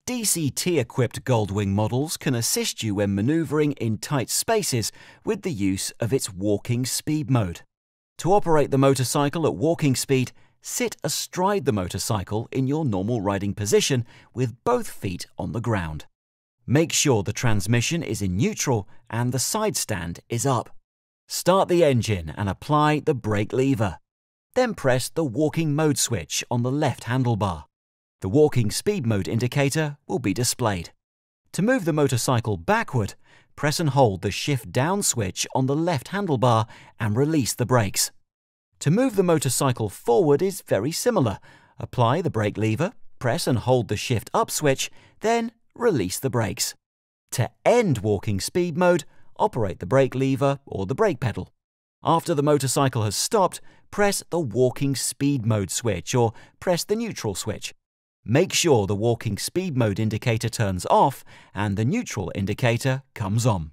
DCT-equipped Goldwing models can assist you when manoeuvring in tight spaces with the use of its walking speed mode. To operate the motorcycle at walking speed, sit astride the motorcycle in your normal riding position with both feet on the ground. Make sure the transmission is in neutral and the side stand is up. Start the engine and apply the brake lever. Then press the walking mode switch on the left handlebar. The walking speed mode indicator will be displayed. To move the motorcycle backward, press and hold the shift down switch on the left handlebar and release the brakes. To move the motorcycle forward is very similar. Apply the brake lever, press and hold the shift up switch, then release the brakes. To end walking speed mode, operate the brake lever or the brake pedal. After the motorcycle has stopped, press the walking speed mode switch or press the neutral switch. Make sure the walking speed mode indicator turns off and the neutral indicator comes on.